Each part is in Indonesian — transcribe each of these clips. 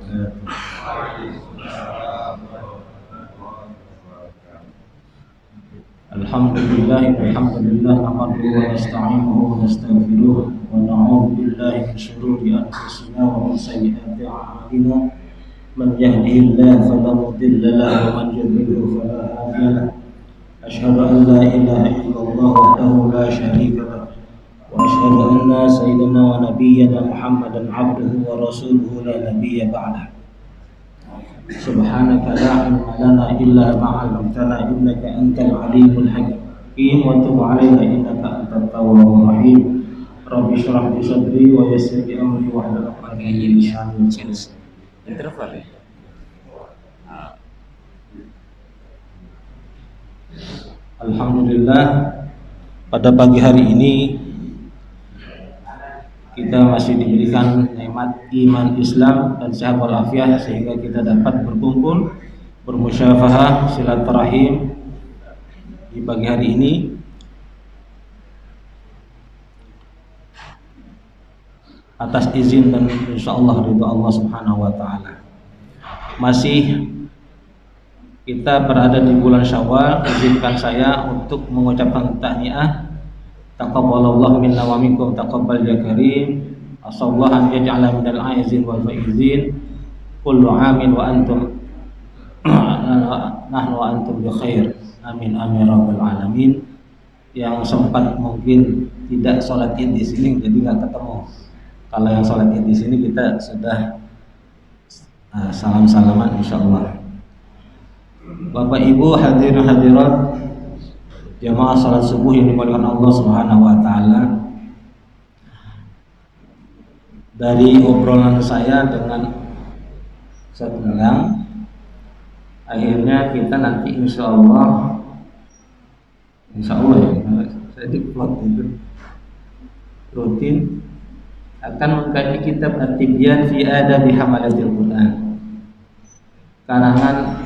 wabarakatuh. Alhamdulillah nahmaduhu wa nasta'inuhu wa nastaghfiruh wa na'udzu billahi min shururi anfusina wa min sayyiati a'malina. Man yahdihillahu fala mudilla lahu wa man yudlil fala hadiya lahu. Asyhadu an la ilaha illallah wahdahu la syarika lahu wa asyhadu anna sayyidana wa nabiyyana Muhammadan 'abduhu wa rasuluhu la nabiyya ba'dahu. Subhanaka la ilma lana illa ma 'allamtana innaka antal alimul hakim wa tub 'alaina innaka antat tawwabur rahim. Rabbi shrah li sadri wa yassir li amri wahlul 'uqdatam min lisani yafqahu qawli. Alhamdulillah, pada pagi hari ini kita masih diberikan nikmat iman Islam dan sehat walafiat sehingga kita dapat berkumpul, bermusyafahah, silaturahim di pagi hari ini. Atas izin dan insyaallah ridha Allah Subhanahu wa taala. Masih kita berada di bulan Syawal, izinkan saya untuk mengucapkan tahniah. Taqabbalallahu minna wa minkum taqabbal ya karim. Asallahu an yaj'ala minal aizin wal faizin. Kullu amin wa antum nahnu wa antum bi khair. Amin amin rabbal alamin. Yang sempat mungkin tidak sholat Id di sini jadi enggak ketemu. Kalau yang sholat Id di sini kita sudah salam-salaman insyaallah. Bapak Ibu hadirin hadirat jamaah salat subuh yang dimuliakan Allah Subhanahu wa taala. Dari obrolan saya dengan Ustaz Nelang, akhirnya kita nanti insyaallah ya, saya diplot itu rutin akan mengkaji kitab At-Tibyan fi Adabi Hamalatil Quran karangan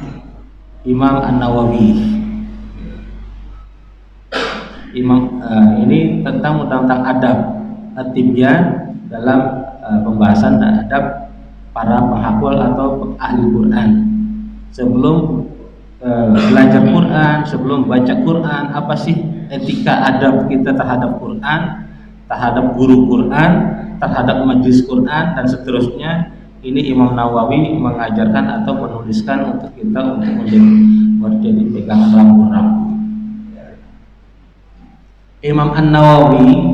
Imam An-Nawawi. Ini tentang adab At-Tibyan dalam pembahasan adab para penghafal atau ahli Quran. Sebelum belajar Quran, sebelum baca Quran, apa sih etika adab kita terhadap Quran, terhadap guru Quran, terhadap majelis Quran dan seterusnya. Ini Imam Nawawi mengajarkan atau menuliskan untuk kita untuk menjadi pegangan rambu-rambu. Imam An-Nawawi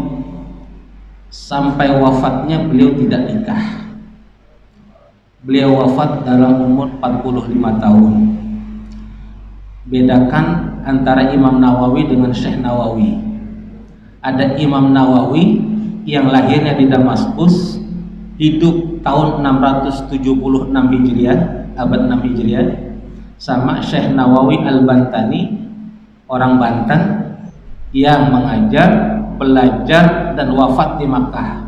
sampai wafatnya beliau tidak nikah. Beliau wafat dalam umur 45 tahun. Bedakan antara Imam Nawawi dengan Syekh Nawawi. Ada Imam Nawawi yang lahirnya di Damaskus, hidup tahun 676 Hijriah, abad 6 Hijriah, sama Syekh Nawawi Al-Bantani, orang Banten yang mengajar, belajar dan wafat di Makkah.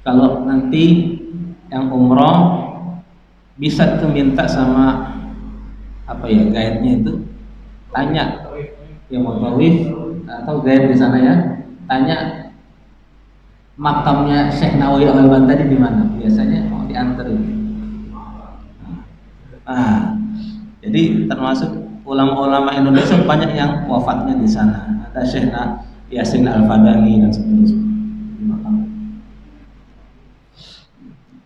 Kalau nanti yang umroh bisa tuh minta sama guide-nya itu, tanya yang mau tawif atau guide di sana ya, tanya makamnya Syekh Nawawi Al-Bantani di mana? Biasanya mau dianterin. Jadi termasuk ulama-ulama Indonesia banyak yang wafatnya di sana. Ada Syekh Yasin Al-Fadani dan seterusnya.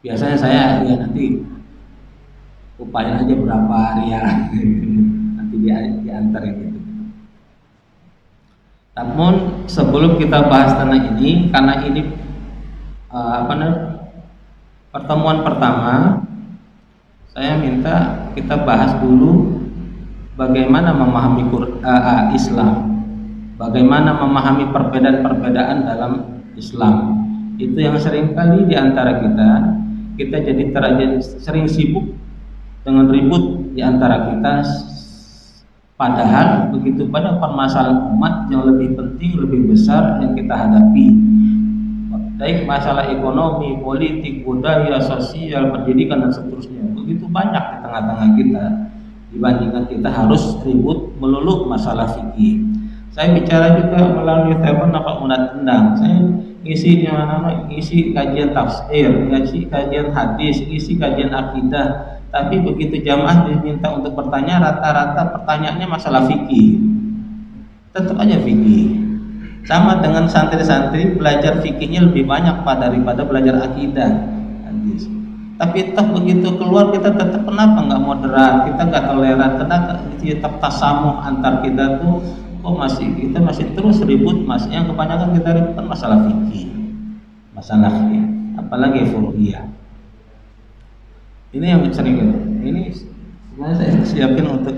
Biasanya saya nanti upayain aja berapa hari ya, nanti diantar gitu. Namun sebelum kita bahas tentang ini, karena ini pertemuan pertama, saya minta kita bahas dulu bagaimana memahami Islam, bagaimana memahami perbedaan-perbedaan dalam Islam. Itu yang seringkali di antara kita jadi sering sibuk dengan ribut di antara kita. Padahal begitu banyak permasalahan umat yang lebih penting, lebih besar yang kita hadapi. Baik masalah ekonomi, politik, budaya, sosial, pendidikan dan seterusnya. Begitu banyak di tengah-tengah kita dibandingkan kita harus ribut melulu masalah fikih. Saya bicara juga melalui telepon apa undang. Saya isi kajian tafsir, isi kajian hadis, isi kajian akidah. Tapi begitu jamaah diminta untuk bertanya, rata-rata pertanyaannya masalah fikih. Tetap aja fikih. Sama dengan santri-santri belajar fikihnya lebih banyak daripada belajar akidah, hadis. Tapi tetap begitu keluar kita tetap kenapa nggak moderat, kita nggak toleran, kenapa tetap tasamuh antar kita tuh kok kita masih terus ribut, yang kebanyakan kita ributkan masalah fikih, masalah ya, apalagi furu'iyah. Ini yang sering gitu. Ini sebenarnya saya siapin untuk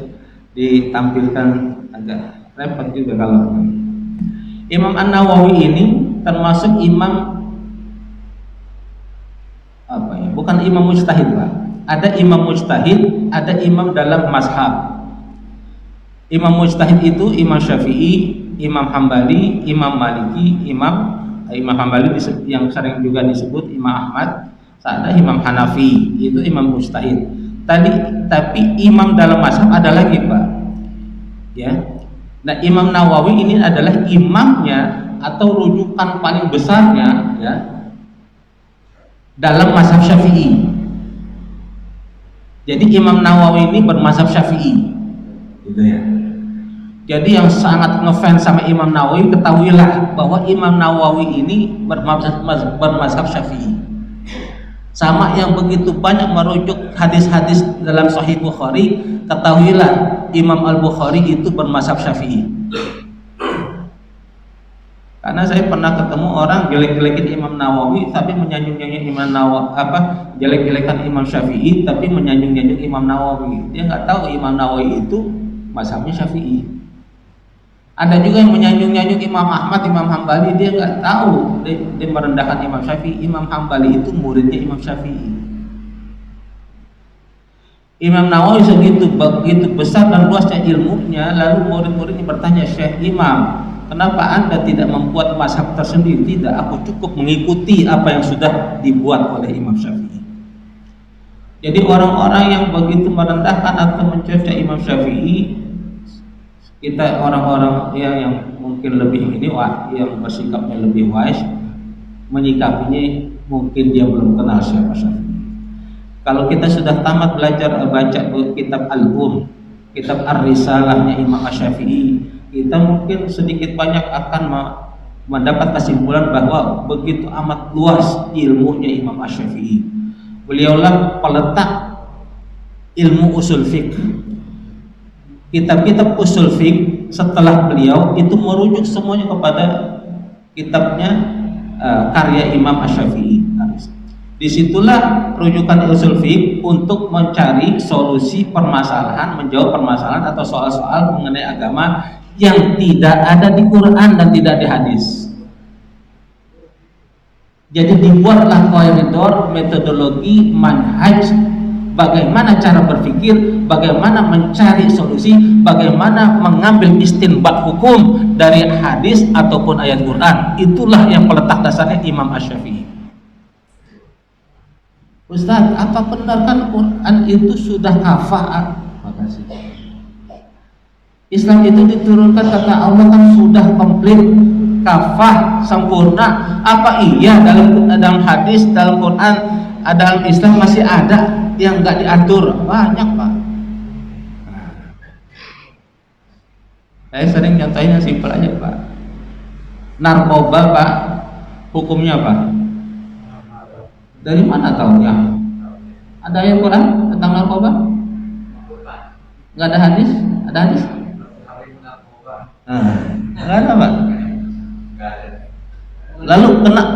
ditampilkan, agak repot juga kalau Imam An-Nawawi ini termasuk imam apa ya? Bukan imam mujtahid, Pak. Ada imam mujtahid, ada imam dalam mazhab. Imam mujtahid itu Imam Syafi'i, Imam Hambali, Imam Maliki, Imam Hambali yang sering juga disebut Imam Ahmad, ada Imam Hanafi, itu imam mujtahid. Tapi imam dalam mazhab ada lagi, Pak. Ya. Nah, Imam Nawawi ini adalah imamnya atau rujukan paling besarnya ya dalam mazhab Syafi'i. Jadi Imam Nawawi ini bermazhab Syafi'i. Gitu ya. Jadi yang sangat ngefans sama Imam Nawawi, ketahuilah bahwa Imam Nawawi ini bermazhab Syafi'i. Sama yang begitu banyak merujuk hadis-hadis dalam Sahih Bukhari, ketahuilah Imam Al-Bukhari itu bermazhab Syafi'i. Karena saya pernah ketemu orang jelek-jelekin Imam Nawawi tapi menyanjung-nyanjung Imam Nawawi, jelek-jelekan Imam Syafi'i tapi menyanjung-nyanjung Imam Nawawi. Dia nggak tahu Imam Nawawi itu mazhabnya Syafi'i. Ada juga yang menyanjung-nyanjung Imam Ahmad, Imam Hambali, dia nggak tahu, dia merendahkan Imam Syafi'i. Imam Hambali itu muridnya Imam Syafi'i. Imam Nawawi begitu besar dan luasnya ilmunya, lalu murid-muridnya bertanya, "Syekh Imam, kenapa Anda tidak membuat mazhab tersendiri?" "Tidak, aku cukup mengikuti apa yang sudah dibuat oleh Imam Syafi'i." Jadi orang-orang yang begitu merendahkan atau mencerca Imam Syafi'i, kita orang-orang yang mungkin lebih yang bersikapnya lebih wise, menyikapinya mungkin dia belum kenal siapa Syafi'i. Kalau kita sudah tamat belajar baca kitab kitab Ar-Risalahnya Imam Syafi'i, kita mungkin sedikit banyak akan mendapat kesimpulan bahwa begitu amat luas ilmunya Imam Syafi'i. Beliaulah peletak ilmu usul fiqh. Kitab-kitab usul fiqh setelah beliau itu merujuk semuanya kepada kitabnya karya Imam Syafi'i. Disitulah rujukan usul fiqh untuk mencari solusi permasalahan, menjawab permasalahan atau soal-soal mengenai agama yang tidak ada di Quran dan tidak di hadis. Jadi dibuatlah koridor, metodologi, manhaj, bagaimana cara berpikir, bagaimana mencari solusi, bagaimana mengambil istinbat hukum dari hadis ataupun ayat Quran. Itulah yang peletak dasarnya Imam Syafi'i. Ustaz, apa benar kan Quran itu sudah kafah? Makasih. Islam itu diturunkan kata Allah kan sudah komplit, kafah, sempurna. Apa iya dalam hadis, dalam Quran, dalam Islam masih ada yang nggak diatur? Banyak, Pak. Saya sering contohnya simpel aja, Pak. Narkoba, Pak, hukumnya apa? Dari mana tahunya? Ada ayat Quran tentang narkoba? Nggak ada hadis? Ada hadis? Nggak ada, Pak. Lalu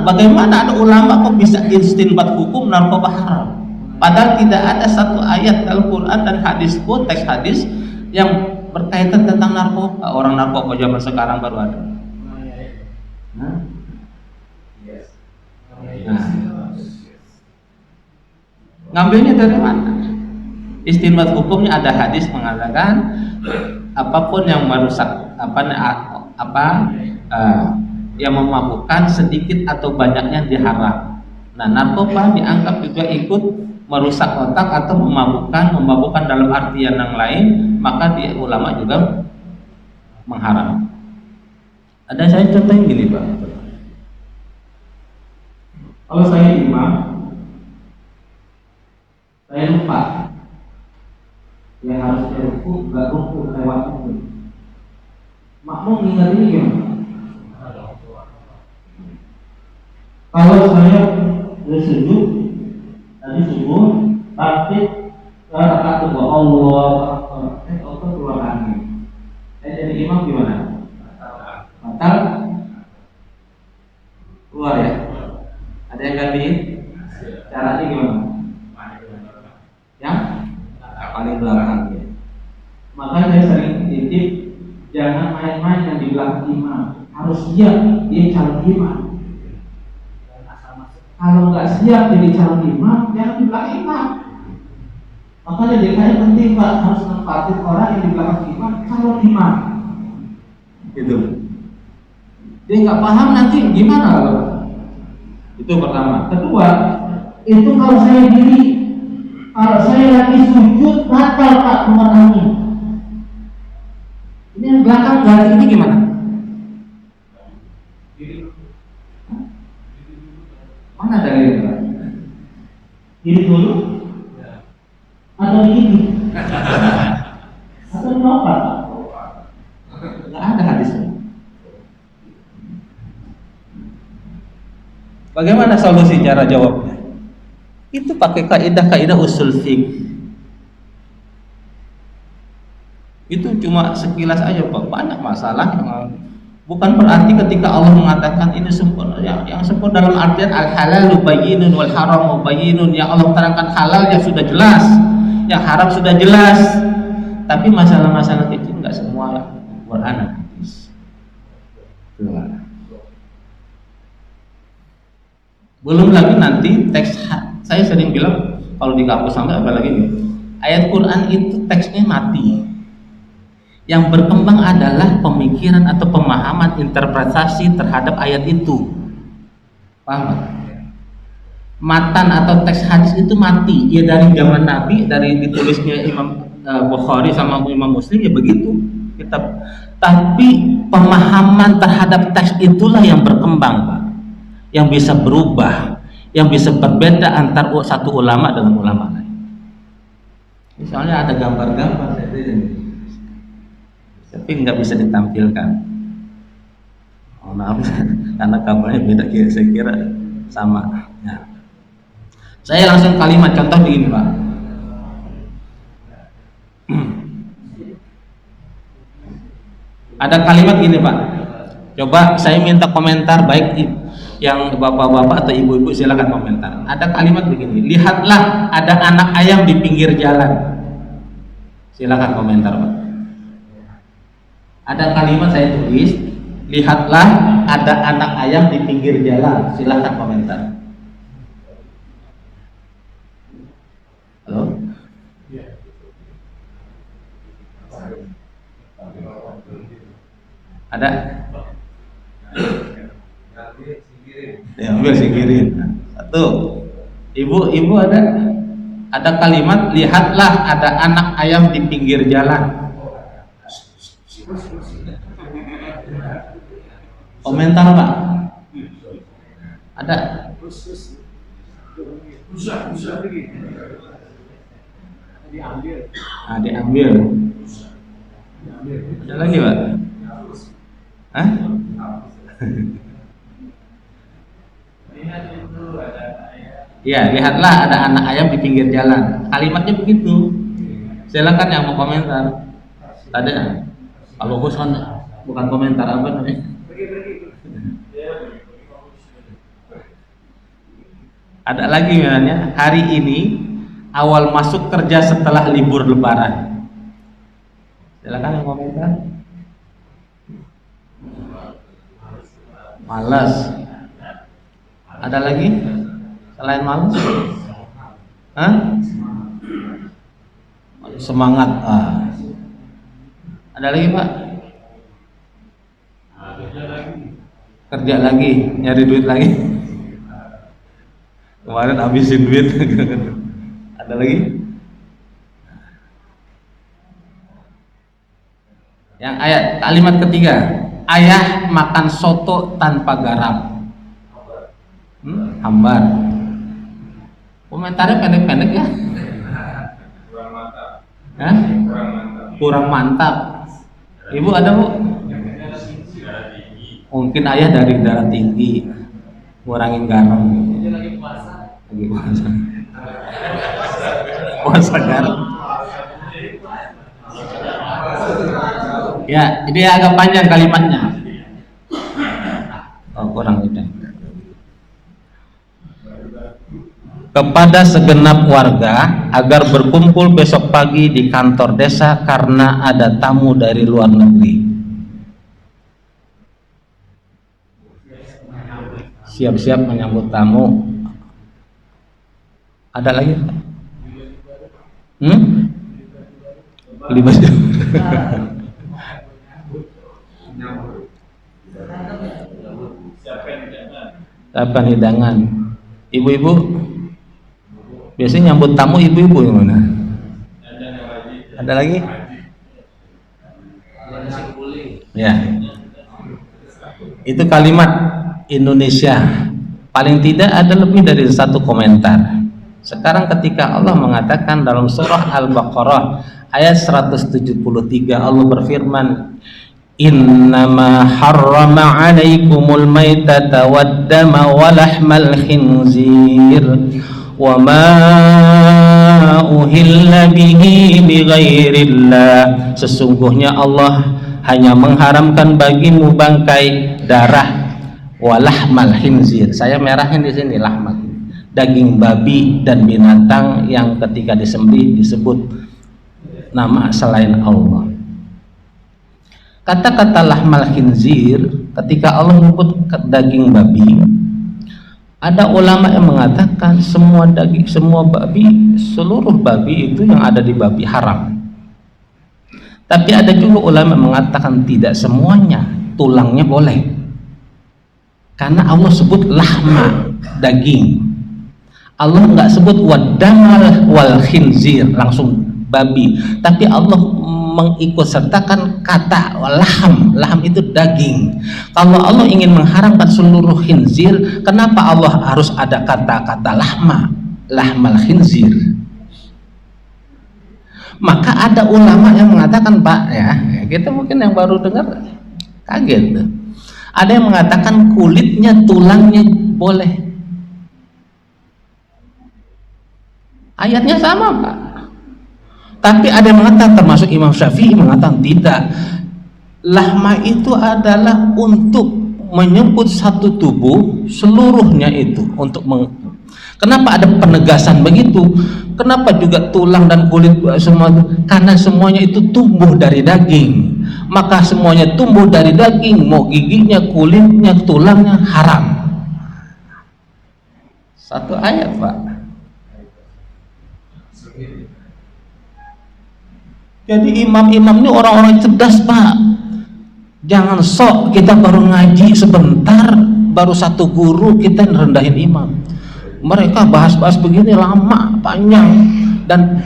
bagaimana ada ulama kok bisa istinbat hukum narkoba haram? Padahal tidak ada satu ayat dalam Quran dan hadis pun, teks hadis yang berkaitan tentang narkoba. Orang narkoba zaman sekarang baru ada. Ngambilnya dari mana? Istinbat hukumnya ada hadis mengatakan apapun yang merusak yang memabukkan sedikit atau banyaknya diharam. Nah, narkoba dianggap juga ikut merusak otak atau memabukkan dalam artian yang lain, maka ulama juga mengharam. Ada saya contohin gini, Pak. Kalau saya imam, saya lupa, ya harusnya ruku, nggak ruku lewat itu. Makmum ingat ini gimana? Kalau saya sujud, tadi subuh, tapi rakaat kedua Allah keluar angin. Saya jadi imam gimana? Batal? Keluar ya? Ada yang ganti? Caranya gimana? Yang paling belakang ya. Maka saya sering titip, jangan main-main yang di belakang imam. Harus siap dia calon imam. Kalau nggak siap jadi calon imam, jangan di belakang imam. Makanya DKI penting Pak, harus nempatin orang yang di belakang imam calon imam. Gitu. Dia nggak paham nanti gimana loh. Itu pertama. Kedua, itu kalau saya diri, kalau saya lagi sujud batal Pak keluar angin. Ini yang belakang ganti ini gimana? Mana dalilnya Pak? Diri dulu? Atau begini? Atau melompat? Nggak ada hadisnya. Bagaimana solusi cara jawabnya? Itu pakai kaidah-kaidah usul fiqh. Itu cuma sekilas aja Pak, banyak masalah yang bukan berarti ketika Allah mengatakan ini sempurna, yang sempurna dalam artian al-halalu bayyinun wal haramu bayyinun, yang Allah terangkan halal yang sudah jelas, yang haram sudah jelas. Tapi masalah-masalah kecil nggak semua Quran hadis. Belum lagi nanti teks, saya sering bilang kalau di kampus sampai apalagi nih, ayat Quran itu teksnya mati. Yang berkembang adalah pemikiran atau pemahaman interpretasi terhadap ayat itu. Paham? Matan atau teks hadis itu mati. Ya dari zaman Nabi, dari ditulisnya Imam Bukhari sama Imam Muslim ya begitu kitab. Tapi pemahaman terhadap teks itulah yang berkembang, Pak. Yang bisa berubah, yang bisa berbeda antar satu ulama dengan ulama lain. Misalnya ada gambar-gambar tapi nggak bisa ditampilkan. Oh, maaf, karena gambarnya beda, saya kira sama. Ya. Saya langsung kalimat contoh begini Pak. Ada kalimat gini Pak. Coba saya minta komentar, baik yang bapak-bapak atau ibu-ibu silakan komentar. Ada kalimat begini, lihatlah ada anak ayam di pinggir jalan. Silakan komentar Pak. Ada kalimat saya tulis, lihatlah ada anak ayam di pinggir jalan. Silakan komentar. Halo? Ada? Ya, ambil singkirin. Satu. Ibu ada? Ada kalimat, lihatlah ada anak ayam di pinggir jalan. Komentar Pak. Ada? Diambil. Ada lagi Pak? Hah? Ya, lihatlah ada anak ayam di pinggir jalan. Kalimatnya begitu. Silakan yang mau komentar. Ada? Kalau bos kan bukan komentar apa namanya? Ada lagi misalnya, hari ini awal masuk kerja setelah libur lebaran. Silakan yang komentar. Malas. Ada lagi selain malas? Hah? Semangat. Ada lagi Pak? Kerja lagi, nyari duit lagi. Kemarin habisin duit. Ada lagi? Yang ayat kalimat ketiga, ayah makan soto tanpa garam. Hambar. Komentarnya pendek-pendek ya. Kurang mantap. Hah? Kurang mantap. Ibu ada Bu? Mungkin ayah dari darah tinggi, ngurangin garam. Lagi puasa. Puasa garam. Ya, ini agak panjang kalimatnya. Oh, kurang itu. Kepada segenap warga agar berkumpul besok pagi di kantor desa karena ada tamu dari luar negeri. Siap-siap menyambut tamu. Ada lagi? Beli baju. Siapkan hidangan. Ibu-ibu biasanya nyambut tamu ibu-ibu yang mana? Ada lagi? Ya. Itu kalimat Indonesia. Paling tidak ada lebih dari satu komentar. Sekarang ketika Allah mengatakan dalam surah Al-Baqarah ayat 173, Allah berfirman, Innama harrama alaikumul maitata waddama walahmal khinzir wa ma uhilla bihi bighairillah. Sesungguhnya Allah hanya mengharamkan bagimu bangkai, darah, walahmal khinzir. Saya merahin di sini lahmal, daging babi dan binatang yang ketika disembelih disebut nama selain Allah. Kata-kata lahmal khinzir ketika Allah menyebut daging babi, ada ulama yang mengatakan semua daging, semua babi, seluruh babi itu yang ada di babi haram. Tapi ada juga ulama yang mengatakan tidak semuanya, tulangnya boleh. Karena Allah sebut lahma, daging. Allah nggak sebut wadamal wal khinzir, langsung babi. Tapi Allah mengikutsertakan kata laham itu daging. Kalau Allah ingin mengharamkan seluruh khinzir, kenapa Allah harus ada kata-kata lahmal khinzir? Maka ada ulama yang mengatakan, Pak, ya kita mungkin yang baru dengar kaget. Ada yang mengatakan kulitnya, tulangnya boleh. Ayatnya sama, Pak. Tapi ada yang mengatakan, termasuk Imam Syafi'i mengatakan tidak. Lahma itu adalah untuk menyebut satu tubuh seluruhnya itu untuk Kenapa ada penegasan begitu? Kenapa juga tulang dan kulit semua? Karena semuanya itu tumbuh dari daging. Maka semuanya tumbuh dari daging, mau giginya, kulitnya, tulangnya haram. Satu ayat, Pak. Jadi imam-imam ini orang-orang cerdas, Pak. Jangan sok kita baru ngaji sebentar, baru satu guru kita rendahin imam. Mereka bahas-bahas begini lama, panjang, dan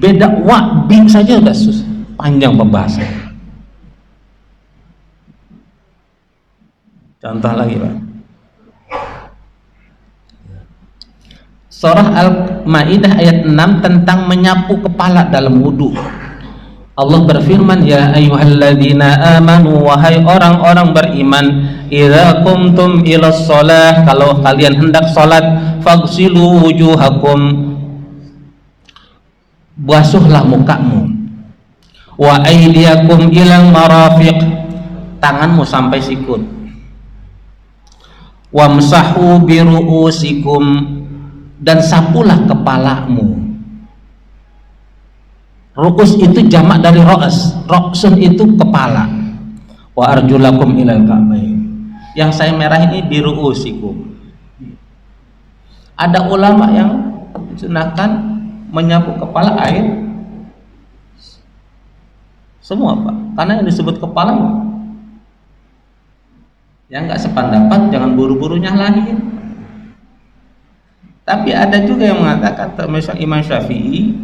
beda wakbi saja udah panjang pembahasan. Contoh lagi, Pak. Surah Al-Maidah ayat 6 tentang menyapu kepala dalam wudu. Allah berfirman, ya ayyuhalladzina amanu, wahai orang-orang beriman, idza qumtum ilas shalah, kalau kalian hendak salat, faghsilu wujuhakum, basuhlah mukamu, wa aydiyakum ilal marafiq, tanganmu sampai sikut, wamsahu biru'usikum, dan sapulah kepalamu. Ru'us itu jamak dari ra'sun itu kepala. Wa arjulakum ilal ka'bayn. Yang saya merah ini biru'usikum. Ada ulama yang sunahkan menyapu kepala air semua, Pak. Karena yang disebut kepala, yang nggak sependapat jangan buru-buru nyalahin. Tapi ada juga yang mengatakan, termasuk Imam Syafi'i,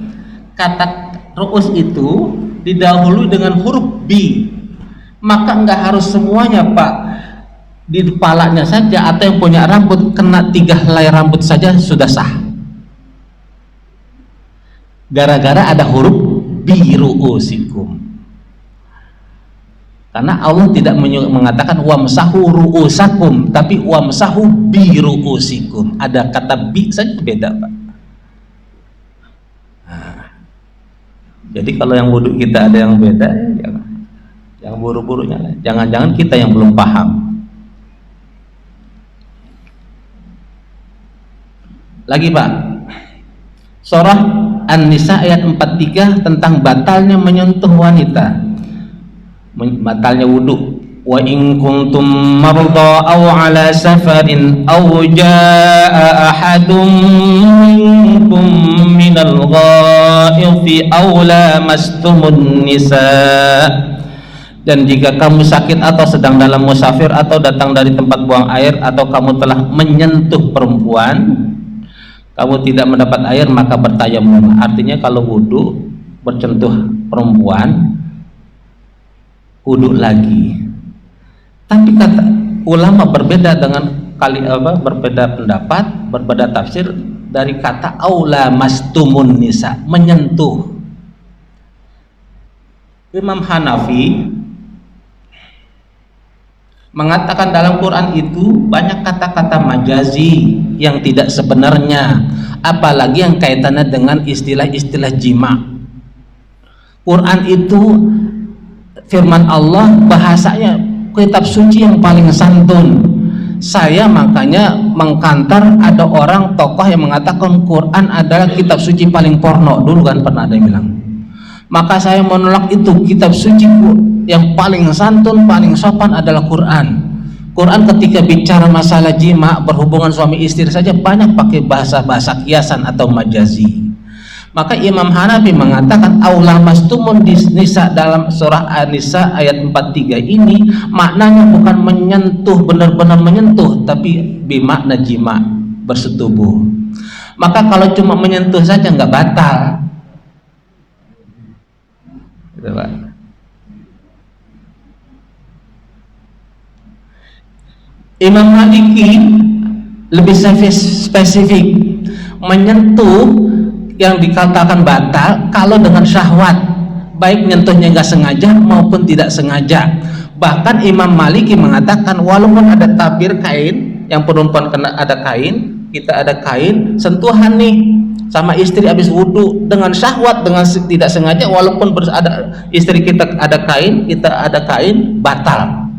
kata ru'us itu didahului dengan huruf bi, maka enggak harus semuanya, Pak. di kepalanya saja atau yang punya rambut kena 3 helai rambut saja sudah sah, gara-gara ada huruf biru'usikum. Karena Allah tidak mengatakan wamsahu ru'usakum, tapi wamsahu biru'usikum. Ada kata bi saja beda, Pak. Nah, jadi kalau yang wudhu kita ada yang beda, ya yang buru-burunya, jangan-jangan kita yang belum paham. Lagi, Pak, surah An-Nisa ayat 43 tentang batalnya menyentuh wanita, batalnya wudhu. Wa in kuntum marda aw ala safarin aw jaa ahadum minkum minal ghaifi aw lamastumun nisa. Dan jika kamu sakit atau sedang dalam musafir atau datang dari tempat buang air atau kamu telah menyentuh perempuan, kamu tidak mendapat air, maka bertayamum. Artinya kalau wudhu bersentuh perempuan, wudhu lagi. Tapi kata ulama berbeda dengan berbeda pendapat, berbeda tafsir dari kata aula mastumun nisa, menyentuh. Imam Hanafi mengatakan dalam Quran itu banyak kata-kata majazi yang tidak sebenarnya, apalagi yang kaitannya dengan istilah-istilah jima. Quran itu firman Allah, bahasanya kitab suci yang paling santun. Saya makanya mengkantar ada orang tokoh yang mengatakan Quran adalah kitab suci paling porno, dulu kan pernah ada yang bilang. Maka saya menolak itu. Kitab suci yang paling santun, paling sopan adalah Quran. Quran ketika bicara masalah jima, berhubungan suami istri saja banyak pakai bahasa-bahasa kiasan atau majazi. Maka Imam Hanafi mengatakan aula mastumun nisa dalam surah An-Nisa ayat 43 ini maknanya bukan menyentuh, benar-benar menyentuh, tapi bimakna jima, bersetubuh. Maka kalau cuma menyentuh saja nggak batal. Gitu, Pak. Imam Maliki lebih spesifik, menyentuh yang dikatakan batal kalau dengan syahwat, baik nyentuhnya nggak sengaja maupun tidak sengaja. Bahkan Imam Maliki mengatakan walaupun ada tabir kain, yang perempuan kena ada kain, kita ada kain, sentuhan nih sama istri habis wudhu dengan syahwat, dengan tidak sengaja, walaupun ada istri kita ada kain, kita ada kain, batal.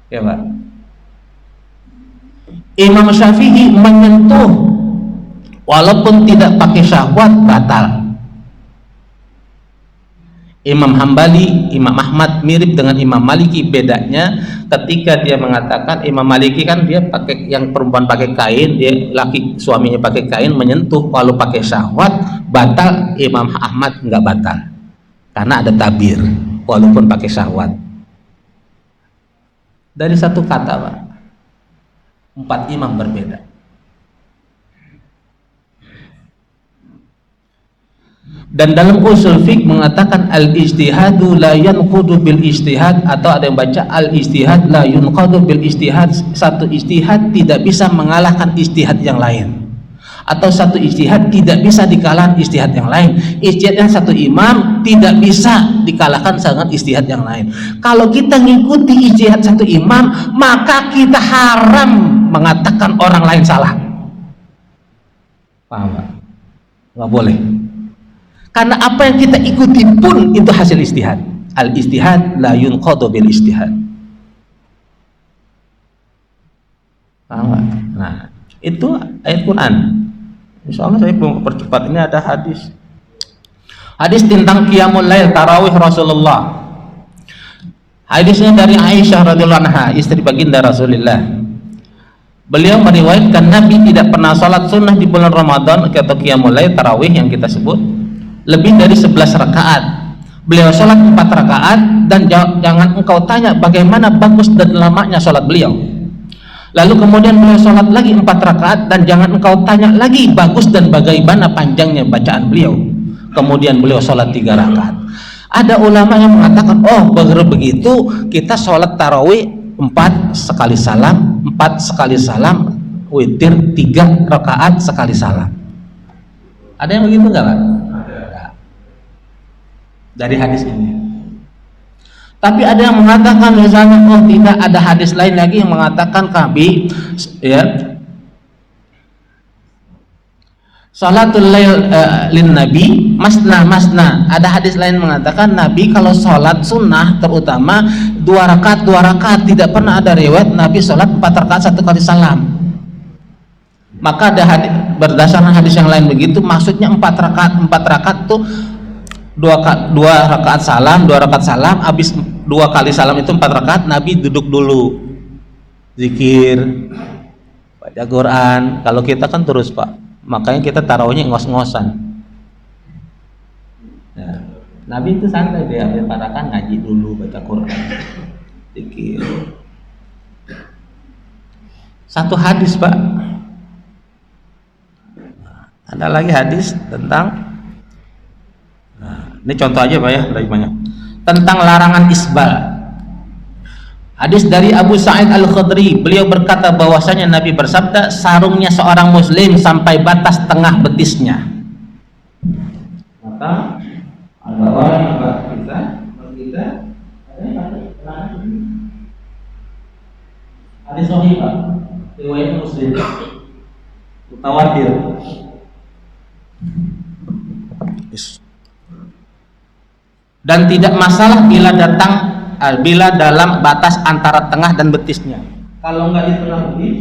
Ya, Pak. Imam Syafi'i menyentuh walaupun tidak pakai syahwat, batal. Imam Hambali, Imam Ahmad mirip dengan Imam Maliki, bedanya ketika dia mengatakan Imam Maliki kan dia pakai, yang perempuan pakai kain, dia laki suaminya pakai kain menyentuh kalau pakai syahwat batal. Imam Ahmad nggak batal karena ada tabir walaupun pakai syahwat. Dari satu kata, Pak, 4 imam berbeda. Dan dalam usul fiqh mengatakan al-ijtihadu la yanqudu bil ijtihad, atau ada yang baca al-ijtihad la yunqadu bil ijtihad. Satu ijtihad tidak bisa mengalahkan ijtihad yang lain, atau satu ijtihad tidak bisa dikalahkan ijtihad yang lain. Ijtihad yang satu imam tidak bisa dikalahkan dengan ijtihad yang lain. Kalau kita ngikuti ijtihad satu imam, maka kita haram mengatakan orang lain salah. Paham Pak? Nggak boleh. Karena apa yang kita ikuti pun itu hasil ijtihad. Al-ijtihad la yunqadu bil ijtihad. Paham Pak? Nah, itu ayat Quran. Insya Allah saya belum percepat, ini ada hadis tentang qiyamul lail, tarawih Rasulullah. Hadisnya dari Aisyah radhiyallahu anha, istri baginda Rasulullah. Beliau meriwayatkan Nabi tidak pernah sholat sunnah di bulan Ramadan atau qiyamul lail, tarawih yang kita sebut, lebih dari 11 rakaat. Beliau sholat 4 rakaat, dan jangan engkau tanya bagaimana bagus dan lamanya sholat beliau. Lalu kemudian beliau sholat lagi 4 rakaat, dan jangan engkau tanya lagi bagus dan bagaimana panjangnya bacaan beliau. Kemudian beliau sholat 3 rakaat. Ada ulama yang mengatakan, oh begitu kita sholat tarawih 4 sekali salam, 4 sekali salam, witir 3 rakaat sekali salam. Ada yang begitu nggak Pak? Dari hadis ini. Tapi ada yang mengatakan misalnya, oh tidak, ada hadis lain lagi yang mengatakan Kabi ya, Salatul lail lin nabi masna masna. Ada hadis lain mengatakan Nabi kalau sholat sunnah terutama 2 rakaat, tidak pernah ada riwayat Nabi sholat 4 rakaat 1 kali salam. Maka ada hadis, berdasarkan hadis yang lain begitu, maksudnya 4 rakaat tuh 2 rakaat salam, 2 rakaat salam, habis 2 kali salam itu 4 rakaat, Nabi duduk dulu, zikir, baca Quran. Kalau kita kan terus Pak, makanya kita tarawihnya ngos-ngosan. Nah, Nabi itu santai, dia habis 4 rakaat ngaji dulu, baca Quran, zikir. Satu hadis Pak. Ada lagi hadis tentang, ini contoh aja Pak ya, dari banyak, tentang larangan isbal. Hadis dari Abu Sa'id Al-Khudri, beliau berkata bahwasanya Nabi bersabda, sarungnya seorang muslim sampai batas tengah betisnya. Maka ada orang yang kita hadis sahih Pak, riwayat Muslim, mutawatir. Dan tidak masalah bila dalam batas antara tengah dan betisnya. Kalau nggak di tengah betis,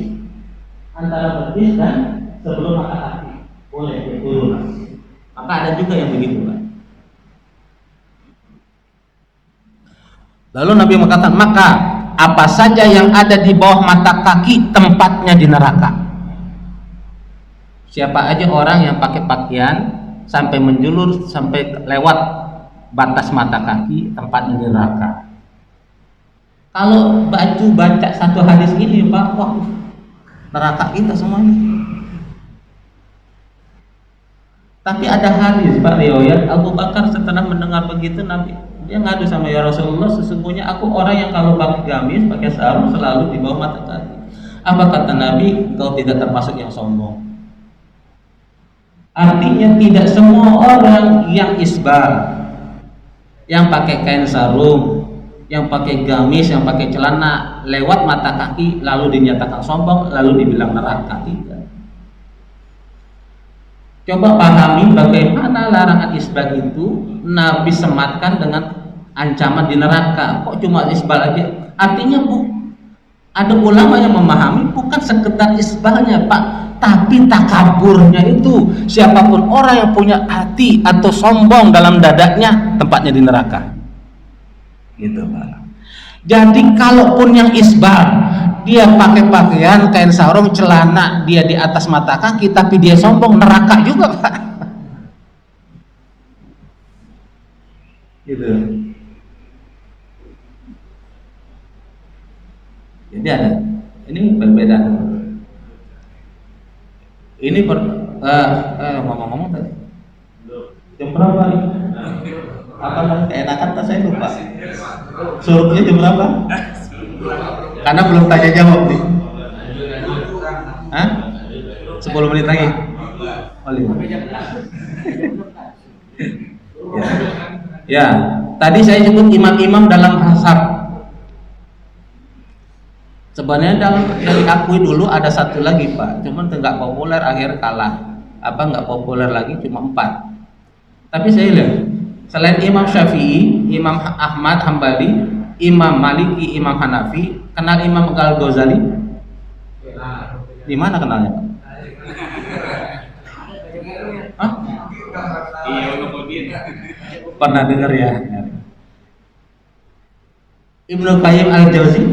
antara betis dan sebelum mata kaki, boleh turun. Maka ada juga yang begitu Pak. Lalu Nabi mengatakan, maka apa saja yang ada di bawah mata kaki tempatnya di neraka. Siapa aja orang yang pakai pakaian sampai menjulur sampai lewat batas mata kaki, tempatnya di neraka. Kalau baca satu hadis ini Pak, wah neraka kita semuanya. Tapi ada hadis Pak, riwayat Abu Bakar setelah mendengar begitu, Nabi dia ngadu sama, ya Rasulullah, sesungguhnya aku orang yang kalau pakai gamis, pakai sarung selalu di bawah mata kaki. Apa kata Nabi? Kau tidak termasuk yang sombong. Artinya tidak semua orang yang isbal, yang pakai kain sarung, yang pakai gamis, yang pakai celana lewat mata kaki lalu dinyatakan sombong, lalu dibilang neraka. Tidak. Coba pahami bagaimana larangan isbal itu Nabi sematkan dengan ancaman di neraka. Kok cuma isbal aja? Artinya ada ulama yang memahami bukan sekedar isbalnya Pak, tapi takaburnya itu. Siapapun orang yang punya hati atau sombong dalam dadanya, tempatnya di neraka. Gitu Pak. Jadi kalaupun yang isbal, dia pakai pakaian kain sarung, celana dia di atas mata kaki, tapi dia sombong, neraka juga Pak. Gitu. Jadi ada, ini perbedaan. Ini ngomong-ngomong tadi jam berapa nih? Apa kan keenakan tak, saya lupa. Suruhnya jam berapa? Karena belum tanya jawab nih. Hah? 10 menit lagi. Oh, 5. Ya, tadi saya sebut imam-imam dalam hasab. Sebenarnya yang diakui dulu ada satu lagi Pak, cuman nggak populer, akhir kalah. Nggak populer lagi, cuma 4. Tapi saya lihat selain Imam Syafi'i, Imam Ahmad Hambali, Imam Maliki, Imam Hanafi, kenal Imam Al-Ghazali? Di mana kenalnya Pak? Hah? Pernah dengar ya? Ibnu Qayyim Al-Jauzi,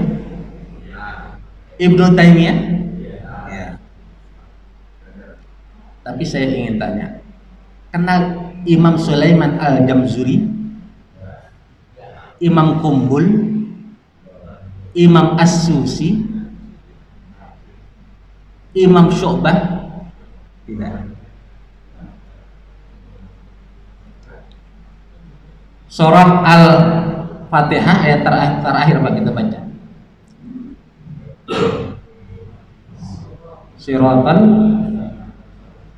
Ibnu Taimiyah. Ya. Tapi saya ingin tanya, kenal Imam Sulaiman Al-Jamzuri, Imam Kumbul, Imam As-Susi, Imam Syu'bah? Tidak. Surah Al-Fatihah ayat terakhir Pak kita baca. Siratan,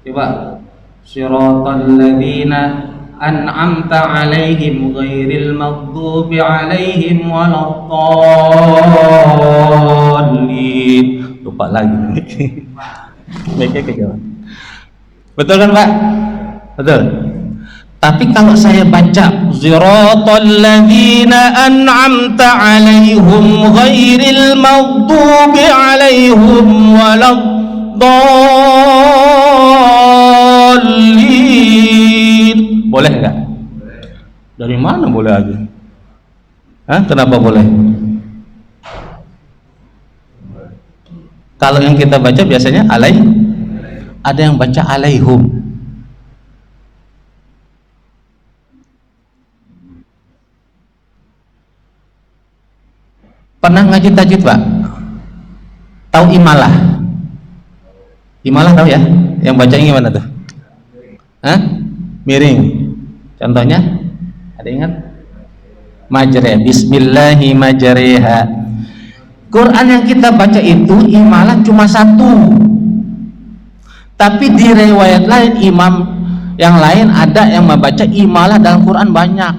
coba. Siratal ladzina an'amta 'alaihim ghairil maghdubi 'alaihim waladdallin. Lupa lagi. Mereka kejauhan. Betul kan Pak? Betul. Tapi kalau saya baca siratal ladzina an'amta 'alaihim ghairil maghdubi 'alaihim waladdallin, boleh enggak? Dari mana boleh aja? Hah? Kenapa boleh? Kalau yang kita baca biasanya ada yang baca alaihum. Pernah ngaji tajwid Pak? Tahu imalah? Imalah tahu ya? Yang bacanya gimana tuh? Hah? Miring. Contohnya? Ada ingat? Majre, bismillahi majreha. Quran yang kita baca itu imalah cuma satu. Tapi di riwayat lain imam yang lain ada yang membaca imalah dalam Quran banyak,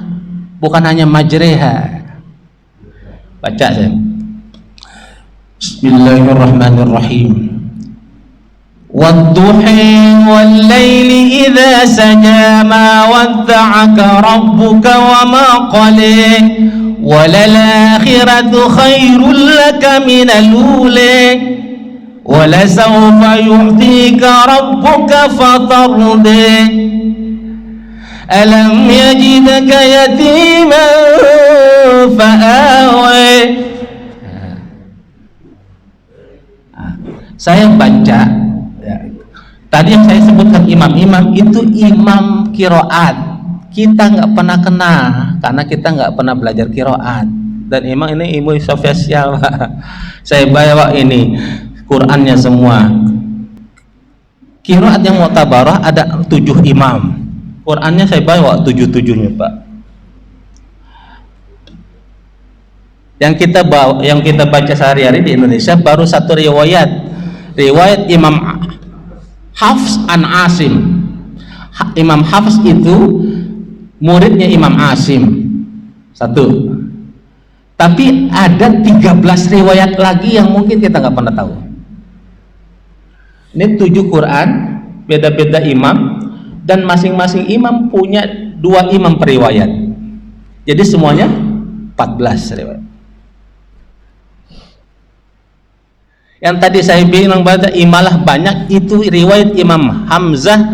bukan hanya majreha. Baca saya. Bismillahirrahmanirrahim. Wadduhi wal-laili idza saja ma wadda'aka rabbuka wa ma qala walal-akhiratu khairul laka minal ula walasawfa yu'tika rabbuka fatarda alam yajidaka yatiman fa'awa. Saya baca ya, tadi yang saya sebutkan imam-imam itu imam kiroat. Kita nggak pernah kenal karena kita nggak pernah belajar kiroat. Dan emang ini ilmu spesial. Saya bawa ini Qurannya semua. Kiroat yang mu'tabarah ada 7 imam. Qurannya saya bawa 7-7-nya Pak. Yang kita baca sehari-hari di Indonesia baru satu riwayat Imam Hafs an Asim. Imam Hafs itu muridnya Imam Asim satu. Tapi ada 13 riwayat lagi yang mungkin kita nggak pernah tahu. Ini 7 Quran, beda-beda imam, dan masing-masing imam punya 2 imam periwayat. Jadi semuanya 14 riwayat. Yang tadi saya bilang baca imalah banyak itu riwayat Imam Hamzah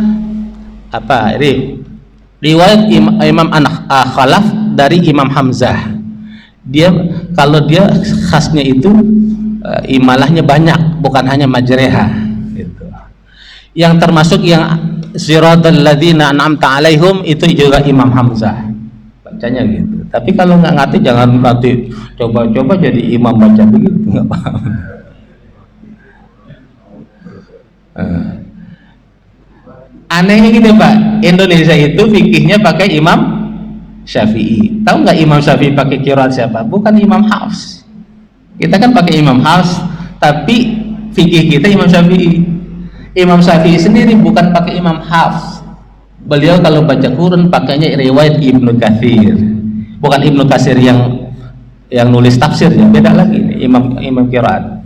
riwayat Imam Khalaf dari Imam Hamzah. Dia kalau dia khasnya itu imalahnya banyak, bukan hanya majreha gitu. Yang termasuk yang siratal ladzina an'amta 'alaihim itu juga Imam Hamzah bacanya gitu. Tapi kalau nggak ngerti jangan nanti coba-coba jadi imam baca begitu, nggak paham. Anehnya gini Pak, Indonesia itu fikihnya pakai Imam Syafi'i. Tahu nggak Imam Syafi'i pakai qiraat siapa? Bukan Imam Hafs. Kita kan pakai Imam Hafs, tapi fikih kita Imam Syafi'i. Imam Syafi'i sendiri bukan pakai Imam Hafs. Beliau kalau baca Quran pakainya riwayat Ibnu Katsir. Bukan Ibnu Katsir yang nulis tafsirnya, beda lagi ini, Imam qiraat.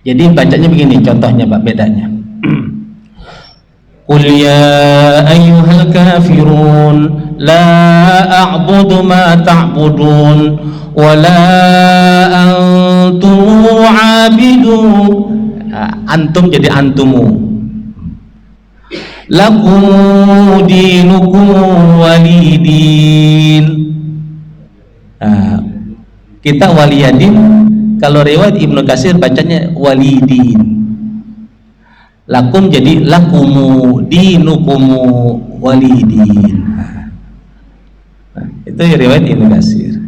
Jadi bacanya begini, contohnya Pak, bedanya. Qul ya ayyuhal kafirun la a'budu ma ta'budun wa la antum 'abidun. Antum jadi antumu. Lakum dinukum walidin. Kita waliyadin. Kalau riwayat Ibnu Katsir bacanya walidin. Lakum jadi lakumu dinukumu walidin. Itu riwayat Ibnu Katsir.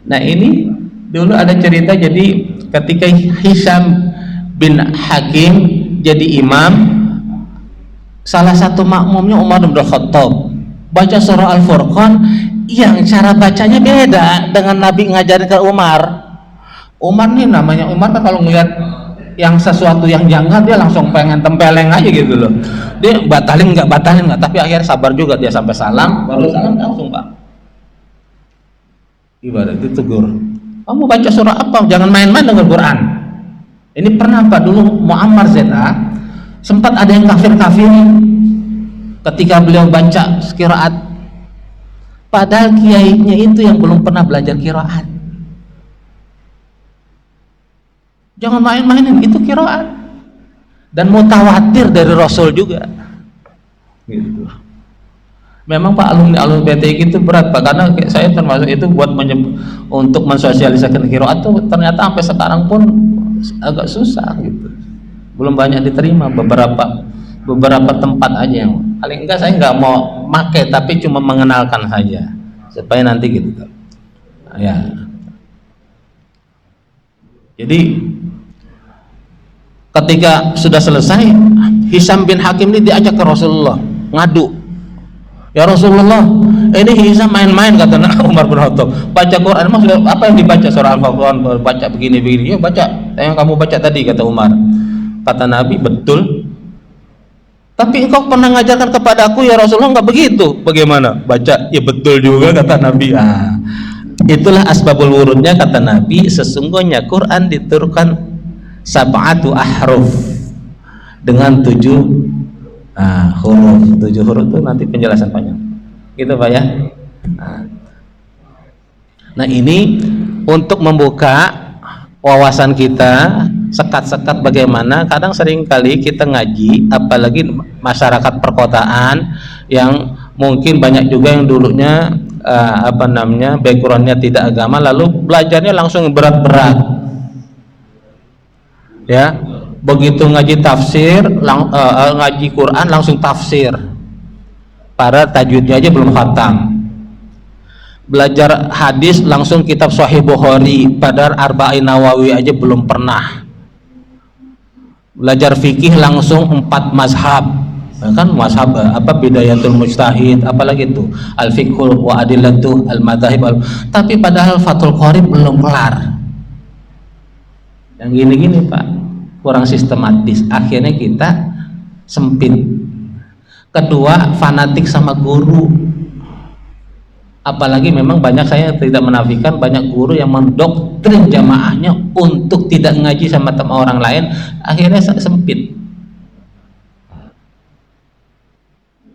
Nah ini dulu ada cerita, jadi ketika Hisham bin Hakim jadi imam, salah satu makmumnya Umar bin Khattab. baca surah Al-Furqan yang cara bacanya beda dengan Nabi ngajarin ke Umar. Umar nih, namanya Umar kan kalau ngeliat yang sesuatu yang janggal dia langsung pengen tempeleng aja gitu loh. Dia batalin nggak, tapi akhirnya sabar juga dia sampai salam, baru salam langsung Pak. Ibarat ditegur, kamu baca surah apa? Jangan main-main dengan Quran. Ini pernah Pak, dulu Muammar ZA sempat ada yang kafir-kafirin ketika beliau baca qiraat. Padahal kiainya itu yang belum pernah belajar qiraat. Jangan main-mainin, itu qiraat. Dan mutawatir dari Rasul juga. Gitu. Memang Pak, alumni BTI itu berat Pak, karena saya termasuk itu buat untuk mensosialisasikan qiraat tuh ternyata sampai sekarang pun agak susah gitu. Belum banyak diterima, beberapa tempat aja yang paling enggak saya nggak mau make, tapi cuma mengenalkan saja supaya nanti gitu ya. Jadi ketika sudah selesai, Hisam bin Hakim ini diajak ke Rasulullah ngadu, ya Rasulullah, ini Hisam main-main, kata Umar bin Khattab, baca Quran maksudnya apa yang dibaca surah Al-Furqan, baca begini ya baca yang kamu baca tadi, kata Umar. Kata Nabi, betul, tapi engkau pernah ngajarkan kepada aku ya Rasulullah nggak begitu. Bagaimana? Baca, ya betul juga, kata Nabi. Itulah asbabul wurudnya, kata Nabi, sesungguhnya Quran diturunkan sab'atu ahruf, dengan 7 huruf. 7 huruf itu nanti penjelasan panjang gitu Pak ya. Nah ini untuk membuka wawasan kita, sekat-sekat bagaimana kadang sering kali kita ngaji, apalagi masyarakat perkotaan yang mungkin banyak juga yang dulunya backgroundnya tidak agama, lalu belajarnya langsung berat-berat ya. Begitu ngaji tafsir, ngaji Quran langsung tafsir, para tajwidnya aja belum khatam. Belajar hadis langsung kitab Sahih Bukhari, padahal Arba'in Nawawi aja belum pernah. Belajar fikih langsung 4 mazhab, kan mazhab Bidayatul Mujtahid, apalagi itu Al-Fiqhul wa Adillatu Al-Madzahib, tapi padahal Fathul Qorib belum kelar. Yang gini-gini Pak, kurang sistematis, akhirnya kita sempit. Kedua, fanatik sama guru, apalagi memang banyak, saya tidak menafikan banyak guru yang mendoktrin jamaahnya untuk tidak ngaji sama orang lain, akhirnya sempit,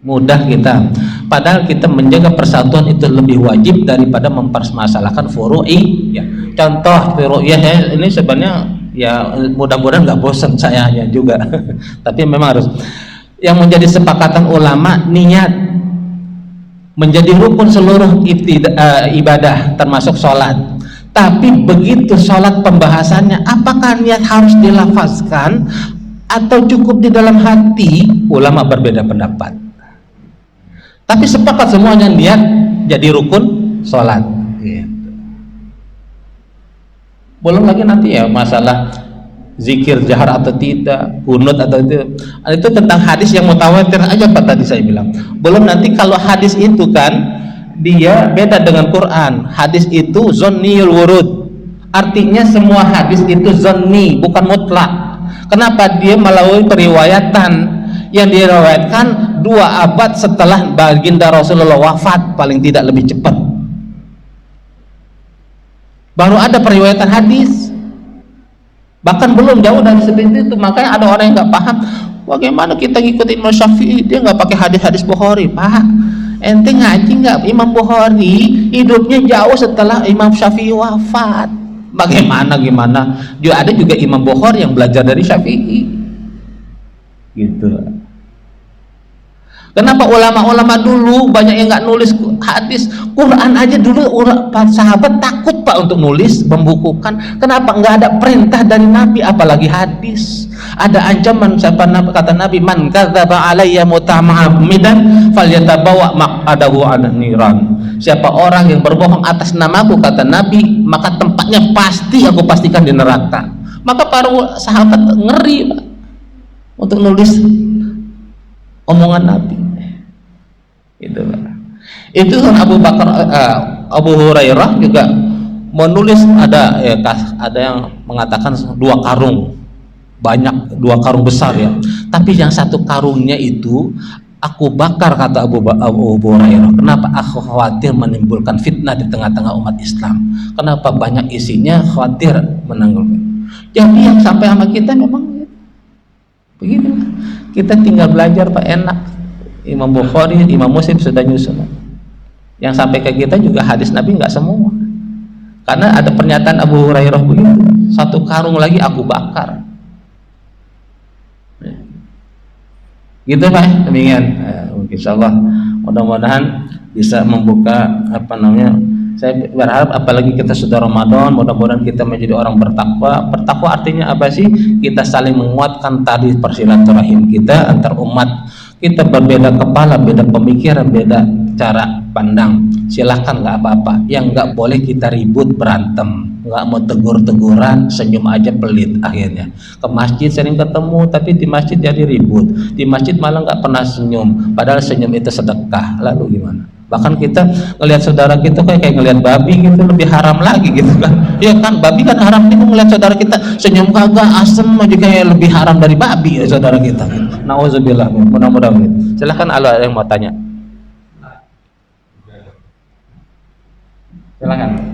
mudah kita. Padahal kita menjaga persatuan itu lebih wajib daripada mempermasalahkan furu'i ya. Contoh furu'iyah ya, ini sebenarnya ya mudah-mudahan nggak bosan saya juga tapi memang harus yang menjadi sepakatan ulama, niat menjadi rukun seluruh ibadah termasuk sholat. Tapi begitu sholat pembahasannya, apakah niat harus dilafazkan atau cukup di dalam hati, ulama berbeda pendapat. Tapi sepakat semuanya niat jadi rukun sholat. Belum lagi nanti ya masalah zikir jahar atau tidak, kunut atau itu tentang hadis yang mutawatir aja Pak tadi saya bilang. Belum nanti kalau hadis itu kan dia beda dengan Quran. Hadis itu zonniyul wurud, artinya semua hadis itu zonni, bukan mutlak. Kenapa? Dia melalui periwayatan yang diriwayatkan 2 abad setelah baginda Rasulullah wafat, paling tidak lebih cepat baru ada periwayatan hadis, bahkan belum jauh dari seperti itu. Makanya ada orang yang nggak paham, bagaimana kita ngikutin Imam Syafi'i, dia nggak pakai hadis-hadis Bukhari. Pak, ente ngaji nggak? Imam Bukhari hidupnya jauh setelah Imam Syafi'i wafat. Bagaimana dia ada juga Imam Bukhari yang belajar dari Syafi'i gitu. Kenapa ulama-ulama dulu banyak yang nggak nulis hadis? Quran aja dulu sahabat takut Pak untuk nulis, membukukan. Kenapa? Nggak ada perintah dari Nabi, apalagi hadis. Ada ancaman, kata Nabi, man kadzdzaba alayya muta'ammidan falyatabawa maq'adahu 'alan niran. Siapa orang yang berbohong atas namaku, kata Nabi, maka tempatnya pasti aku pastikan di neraka. Maka para sahabat ngeri Pak untuk nulis omongan Nabi gitu Pak. Itu kan Abu Hurairah juga menulis ada yang mengatakan 2 karung, banyak 2 karung besar ya. Tapi yang 1 karungnya itu aku bakar, kata Abu Hurairah. Kenapa? Aku khawatir menimbulkan fitnah di tengah-tengah umat Islam. Kenapa? Banyak isinya, khawatir menanggung. Jadi yang sampai sama kita memang begitu. Kita tinggal belajar Pak, enak. Imam Bukhari, Imam Muslim sudah nyusun. Yang sampai ke kita juga hadis Nabi nggak semua. Karena ada pernyataan Abu Hurairah begitu, 1 karung lagi aku bakar. Gitu Pak, demikian. Insyaallah mudah-mudahan bisa membuka saya berharap apalagi kita sudah Ramadan, mudah-mudahan kita menjadi orang bertakwa. Bertakwa artinya apa sih? Kita saling menguatkan tadi persilaturahim kita antar umat. Kita berbeda kepala, beda pemikiran, beda cara pandang, silahkan, nggak apa-apa. Yang nggak boleh kita ribut, berantem, nggak mau tegur-teguran, senyum aja pelit. Akhirnya ke masjid sering ketemu, tapi di masjid jadi ribut, di masjid malah nggak pernah senyum, padahal senyum itu sedekah. Lalu gimana? Bahkan kita ngelihat saudara kita kayak ngelihat babi gitu, lebih haram lagi gitu kan. Ya kan, babi kan haram, itu ngelihat saudara kita senyum kagak asem aja kayak lebih haram dari babi ya saudara kita gitu. Nauzubillah, mudah-mudahan gitu. Silahkan kalau ada yang mau tanya, silakan.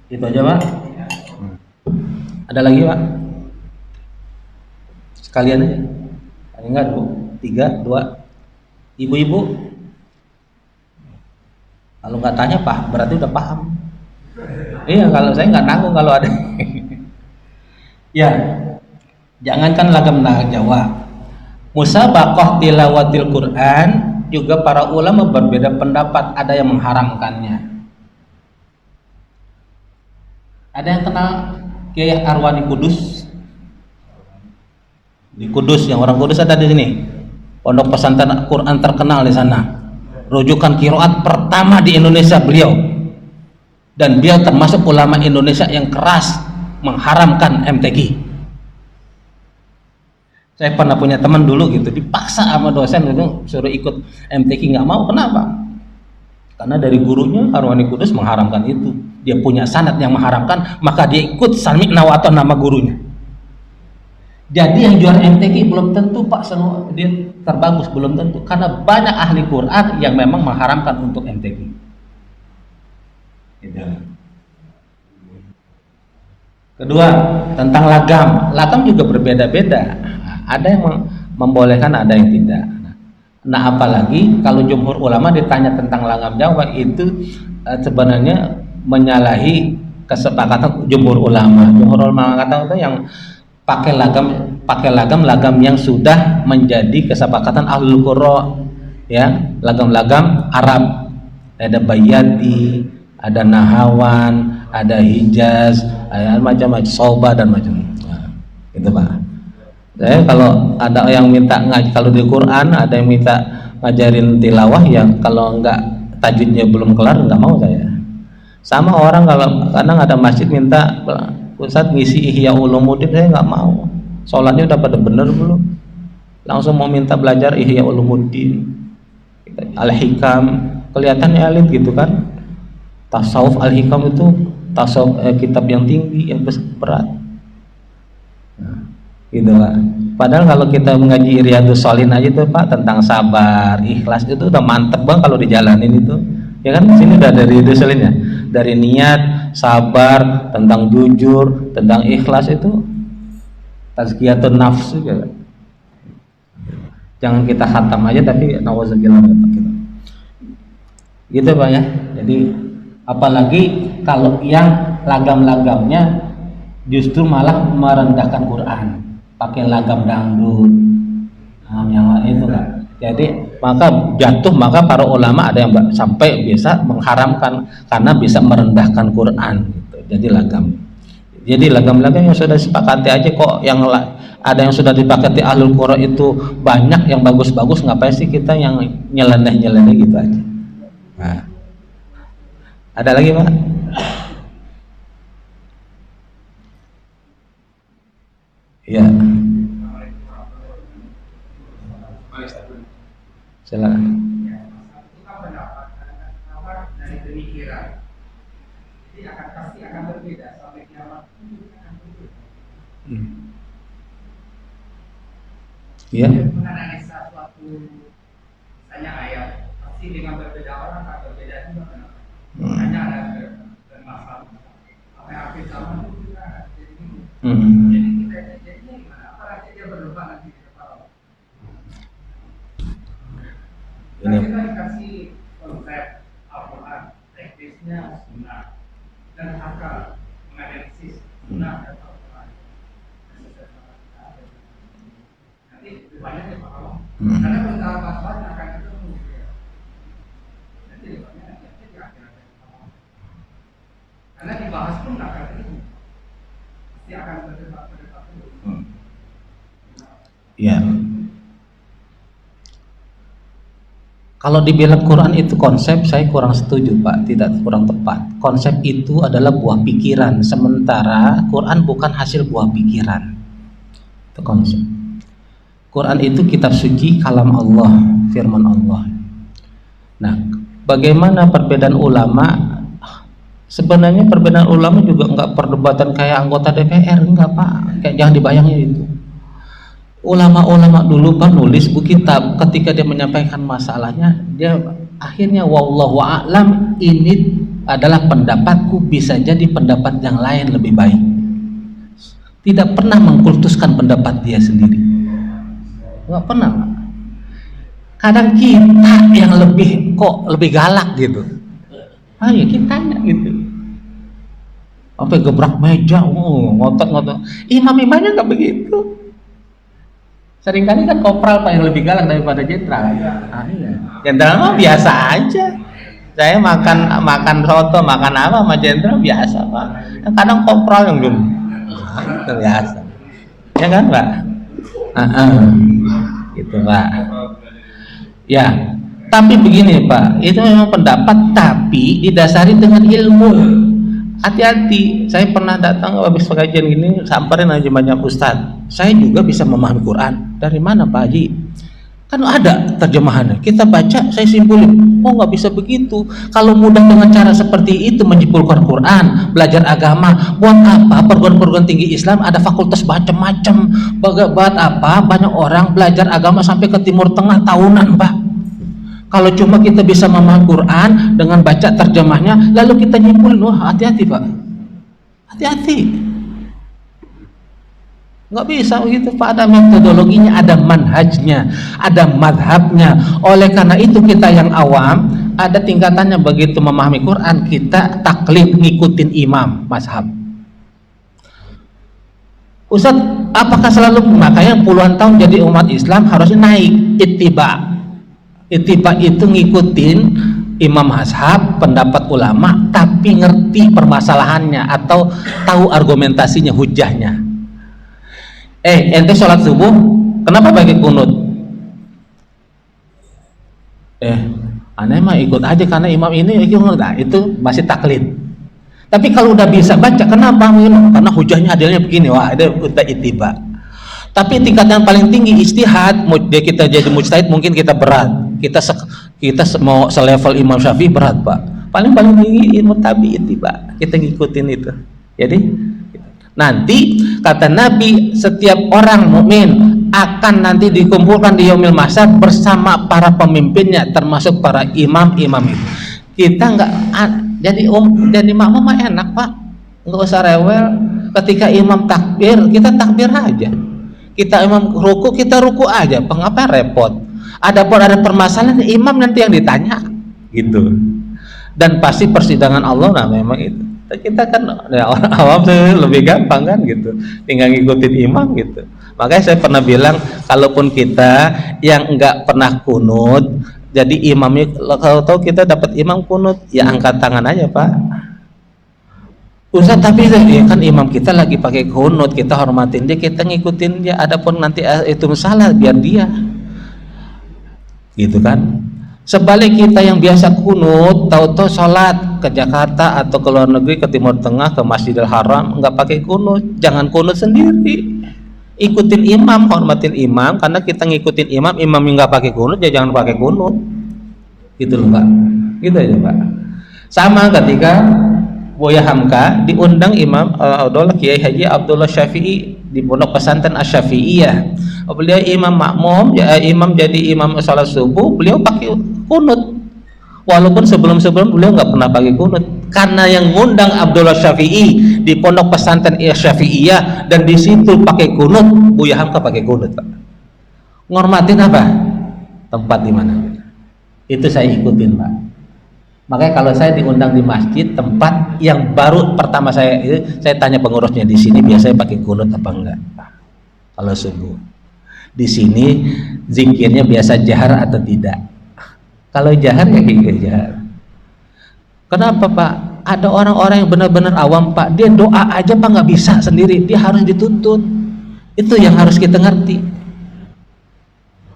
Itu aja Pak. Ada lagi Pak? Sekalian aja. Enggak, 3, 2. Ibu-ibu, kalau nggak tanya Pak, berarti udah paham. Iya, kalau saya nggak nanggung kalau ada. Ya, jangankan lagam Jawa, musabaqah tilawatil Quran juga para ulama berbeda pendapat. Ada yang mengharamkannya. Ada yang kenal Kiai Arwani Kudus? Di Kudus, yang orang Kudus ada di sini. Pondok pesantren Quran terkenal di sana. Rujukan qiraat pertama di Indonesia beliau. Dan beliau termasuk ulama Indonesia yang keras mengharamkan MTQ. Saya pernah punya teman dulu gitu, dipaksa sama dosen itu suruh ikut MTQ, nggak mau. Kenapa? Karena dari gurunya Arwani Kudus mengharamkan itu. Dia punya sanad yang mengharamkan, maka dia ikut sami'na wa ata'na nama gurunya. Jadi yang juara MTQ belum tentu Pak dia terbagus, belum tentu, karena banyak ahli Quran yang memang mengharamkan untuk MTQ. Kedua, tentang lagam juga berbeda-beda. Ada yang membolehkan, ada yang tidak. Nah, apalagi kalau jumhur ulama ditanya tentang lagam Jawa, itu sebenarnya menyalahi kesepakatan jumhur ulama. Jumhur ulama kata itu yang pakai lagam yang sudah menjadi kesepakatan ahlul qura, ya, lagam-lagam Arab. Ada Bayati, ada Nahawan, ada Hijaz, ada macam-macam, Soba dan macam. Nah, itu Pak. Saya kalau ada yang minta ngaji, kalau di Quran ada yang minta ngajarin tilawah, ya kalau enggak tajwidnya belum kelar enggak mau saya. Sama orang kalau kadang ada masjid minta Ustadz ngisi Ihya Ulumuddin, saya nggak mau. Sholatnya udah pada bener belum? Langsung mau minta belajar Ihya Ulumuddin, Al-Hikam, kelihatannya elit gitu kan. Tasawuf Al-Hikam itu tasawuf kitab yang tinggi, yang berat. Nah, gitu Pak. Padahal kalau kita mengaji Riyadhus Shalihin aja tuh Pak, tentang sabar, ikhlas, itu udah mantep banget kalau dijalanin itu. Ya kan, sini udah dari Riyadhus Shalihin ya. Dari niat, sabar, tentang jujur, tentang ikhlas, itu tazkiyatun nafs juga. Jangan kita khatam aja tapi nauzubillah kita. Gitu Pak ya. Jadi apalagi kalau yang lagam-lagamnya justru malah merendahkan Quran, pakai lagam dangdut, yang itu kan. Jadi maka para ulama ada yang sampai bisa mengharamkan karena bisa merendahkan Quran gitu. Jadi lagam-lagam yang sudah disepakati aja kok, yang ada yang sudah disepakati ahlul Quran itu banyak yang bagus-bagus, ngapain sih kita yang nyeleneh gitu aja. Nah, ada lagi Pak? Ya, silakan. Kita pendapat dari pemikiran, jadi pasti akan berbeda sampai kiamat. Ya. Menganalisa suatu misalnya ayat, pasti dengan berbeda orang akan berbeda juga kan? Hanya ada bermasalah. Apa yang akhir zaman itu juga jadi gitu. Jadi kita jadinya gimana? Apa nanti dia berubah nanti di kepala? Kita dikasih konsep Al-Quran, teknisnya sunnah dan akal menganalisis sunnah dan Al-Quran. Nanti banyak yang paham. Karena beberapa masalah akan ketemu. Nanti banyak nanti di akhir-akhir paham. Karena dibahas pun nggak akan ketemu. Pasti akan berdebat dulu. Ya. Kalau dibilang Quran itu konsep, saya kurang setuju Pak, kurang tepat. Konsep itu adalah buah pikiran, sementara Quran bukan hasil buah pikiran. Itu konsep. Quran itu kitab suci, kalam Allah, firman Allah. Nah, bagaimana perbedaan ulama? Sebenarnya perbedaan ulama juga enggak perdebatan kayak anggota DPR, enggak Pak. Kayak jangan dibayangin itu. Ulama-ulama dulu Pak nulis buku kitab, ketika dia menyampaikan masalahnya, dia akhirnya wallahu a'lam, ini adalah pendapatku, bisa jadi pendapat yang lain lebih baik. Tidak pernah mengkultuskan pendapat dia sendiri, nggak pernah. Kadang kita yang lebih galak gitu. Ayo kitanya gitu, sampai gebrak meja, ngotot-ngotot. Imam-imamnya nggak begitu. Seringkali kan kopral Pak yang lebih galak daripada jenderal. Jenderal mah biasa aja. Saya makan soto, makan apa sama jenderal biasa Pak. Kadang kopral yang belum biasa. Ya kan Pak? Gitu Pak. Ya, tapi begini Pak, itu memang pendapat tapi didasari dengan ilmu. Hati-hati, saya pernah datang habis pengajian gini, samperin aja banyak ustadz. Saya juga bisa memahami Quran. Dari mana Pak Haji? Kan ada terjemahannya. Kita baca, saya simpulin. Oh nggak bisa begitu. Kalau mudah dengan cara seperti itu menyimpulkan Quran, belajar agama, buat apa? Perguruan-perguruan tinggi Islam ada fakultas macam-macam. Buat apa? Banyak orang belajar agama sampai ke Timur Tengah tahunan Pak. Kalau cuma kita bisa memahami Quran dengan baca terjemahnya, lalu kita nyimpulin, wah hati-hati Pak, hati-hati, nggak bisa begitu Pak. Ada metodologinya, ada manhajnya, ada madhabnya. Oleh karena itu kita yang awam, ada tingkatannya. Begitu memahami Quran, kita taklid, ngikutin imam mazhab. Ustaz, apakah selalu? Makanya puluhan tahun jadi umat Islam harusnya naik ittiba. Ittiba itu ngikutin imam mazhab, pendapat ulama, tapi ngerti permasalahannya atau tahu argumentasinya, hujahnya. Ente sholat subuh kenapa pakai kunut? Aneh mah ikut aja karena imam ini ikut. Nah, itu masih taklid. Tapi kalau udah bisa baca, kenapa? Karena hujahnya adilnya begini. Wah, itu udah ittiba. Tapi tingkat yang paling tinggi istihad, kita jadi mujtahid mungkin kita berat. Kita mau selevel Imam Syafi'i berat Pak. Paling tinggi ilmu tabi'in Pak. Kita ngikutin itu. Jadi nanti kata Nabi, setiap orang mukmin akan nanti dikumpulkan di yaumil mahsyar bersama para pemimpinnya, termasuk para imam-imam itu. Kita nggak jadi makmum mah enak Pak. Nggak usah rewel. Ketika imam takbir, kita takbir aja. Kita imam ruku, kita ruku aja. Pengapa repot? Adapun ada permasalahan, imam nanti yang ditanya, gitu. Dan pasti persidangan Allah, nah memang itu. Kita kan ya, orang awam lebih gampang kan, gitu. Tinggal ngikutin imam, gitu. Makanya saya pernah bilang, kalaupun kita yang enggak pernah kunut, jadi imamnya, kalau tahu kita dapat imam kunut, ya angkat tangan aja Pak. Ustaz, tapi ya kan imam kita lagi pakai kunut, kita hormatin dia, kita ngikutin dia. Adapun nanti itu salah, biar dia, gitu kan. Sebalik kita yang biasa kunut, tahu-tahu sholat ke Jakarta atau ke luar negeri, ke Timur Tengah, ke Masjidil Haram, nggak pakai kunut, jangan kunut sendiri. ikutin imam, hormatin imam, karena kita ngikutin imam, imam yang nggak pakai kunut ya jangan pakai kunut, gitu loh Pak, gitu aja Pak. Sama ketika Buya Hamka diundang Imam Abdullah Kiai Haji Abdullah Syafi'i di Pondok Pesantren Asy-Syafi'iyah. Beliau imam makmum, imam jadi imam salat subuh, beliau pakai kunut. Walaupun sebelum-sebelum beliau nggak pernah pakai kunut, karena yang ngundang Abdullah Syafi'i di Pondok Pesantren Asy-Syafi'iyah dan di situ pakai kunut, Buya Hamka pakai kunut Pak. Ngormatin apa? Tempat di mana? Itu saya ikutin Pak. Makanya kalau saya diundang di masjid tempat yang baru pertama saya tanya pengurusnya, di sini biasanya pakai kunut apa enggak kalau subuh, di sini zikirnya biasa jahar atau tidak. Kalau jahar ya kayak jahar. Kenapa Pak? Ada orang-orang yang benar-benar awam Pak, dia doa aja Pak nggak bisa sendiri, dia harus dituntut. Itu yang harus kita ngerti.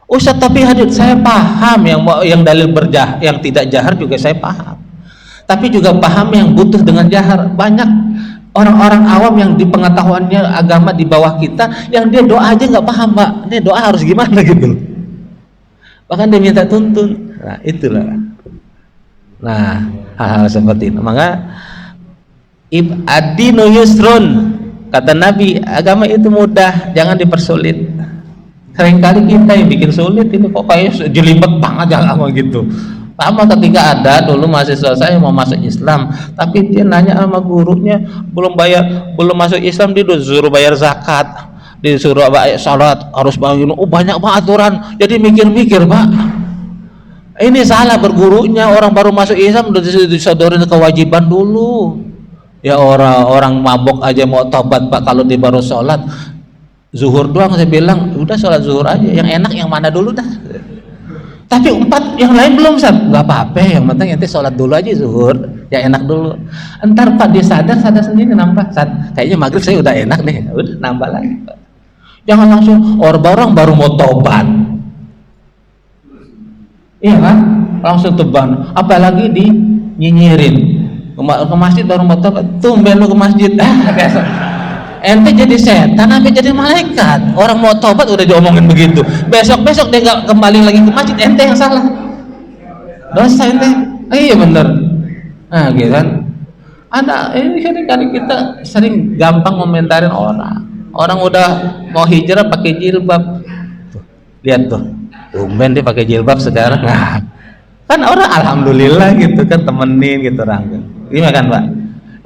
Ustaz, tapi hadir saya paham yang dalil yang tidak jahar juga saya paham, tapi juga paham yang butuh dengan jahar. Banyak orang-orang awam yang di pengetahuannya agama di bawah kita, yang dia doa aja nggak paham Pak, ini doa harus gimana gitu, bahkan dia minta tuntun. Nah itulah, nah hal-hal seperti itu. Maka ad-dinu yusrun, kata Nabi, agama itu mudah, jangan dipersulit. Seringkali kita yang bikin sulit, ini kok kayak jelimet banget agama gitu. Sama ketika ada dulu mahasiswa saya mau masuk Islam, tapi dia nanya sama gurunya, belum masuk Islam, dia disuruh bayar zakat, disuruh salat, harus bangun, banyak banget aturan, jadi mikir-mikir Pak. Ini salah bergurunya, orang baru masuk Islam udah disodorin kewajiban dulu. Ya orang mabok aja mau tobat Pak, kalau dia baru sholat zuhur doang, saya bilang udah sholat zuhur aja, yang enak yang mana dulu dah. Tapi 4 yang lain belum Ustaz, nggak apa-apa, yang penting nanti sholat dulu aja zuhur, yang enak dulu. Entar Pak dia sadar sendiri nambah. Kayaknya maghrib saya udah enak nih, udah nambah lagi Pak. Jangan langsung orang baru mau tobat, iya kan, langsung teban, apalagi di nyinyirin ke masjid baru mau tobat, tumben lu ke masjid. Ente jadi setan apa jadi malaikat? Orang mau tobat udah diomongin begitu, besok dia nggak kembali lagi ke masjid, ente yang salah, dosa ente. Iya bener. Nah gitu kan, ada ini kali kita sering gampang komentarin orang udah mau hijrah pakai jilbab tuh, lihat tuh, tumben dia pakai jilbab sekarang. Nah, kan orang alhamdulillah gitu kan, temenin gitu rangga. Gimana kan Pak?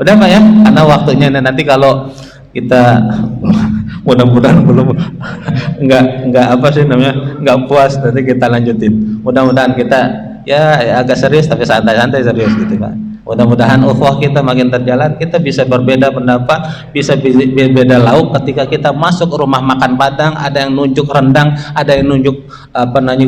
Udah Pak ya, karena waktunya nanti kalau kita mudah-mudahan belum nggak apa sih namanya, nggak puas, nanti kita lanjutin. Mudah-mudahan kita ya agak serius tapi santai-santai serius gitu Pak. Mudah-mudahan ukhuwah kita makin terjalan, kita bisa berbeda pendapat, bisa berbeda lauk ketika kita masuk rumah makan Padang, ada yang nunjuk rendang, ada yang nunjuk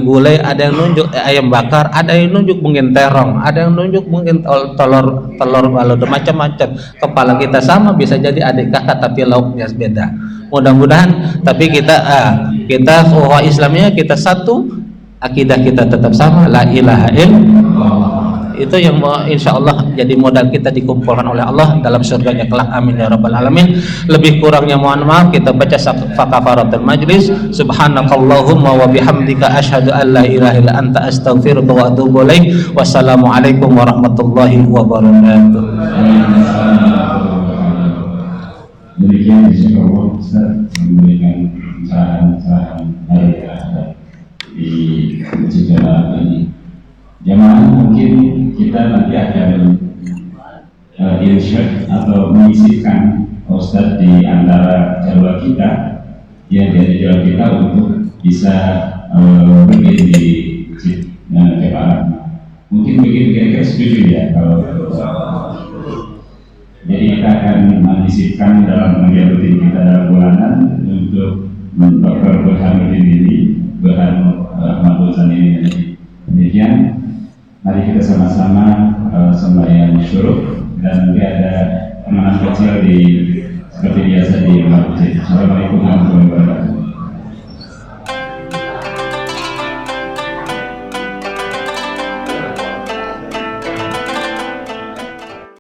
gulai, ada yang nunjuk ayam bakar, ada yang nunjuk mungkin terong, ada yang nunjuk mungkin telur balado, macam-macam. Kepala kita sama, bisa jadi adik kakak tapi lauknya beda. Mudah-mudahan tapi kita ukhuwah Islamnya kita satu, akidah kita tetap sama, la ilaha illallah. Itu yang insya Allah jadi modal kita dikumpulkan oleh Allah dalam surganya kelak, amin ya rabbal alamin. Lebih kurangnya mohon maaf, kita baca kafaratul majlis. Subhanakallahumma wa bihamdika asyhadu an la ilaha illa anta astaghfiruka wa atubu ilaik. Wassalamualaikum warahmatullahi wabarakatuh. Demikian insyaallah Ustaz memberikan saran-saran di masjid ini. Jamaah, mungkin kita nanti akan irsyad atau menyisipkan Ustaz di antara jadwal kita, yang dari jadwal kita untuk bisa berdiri di masjid Jepara. Mungkin begitu, kira-kira setuju ya kalau jadi kita akan menyisipkan dalam kegiatan rutin kita dalam bulanan untuk berhamil ini, berhamil ini. Demikian. Mari kita sama-sama sembahyang syuruk, dan nanti ada pengajian kecil seperti biasa di masjid. Assalamualaikum warahmatullahi wabarakatuh.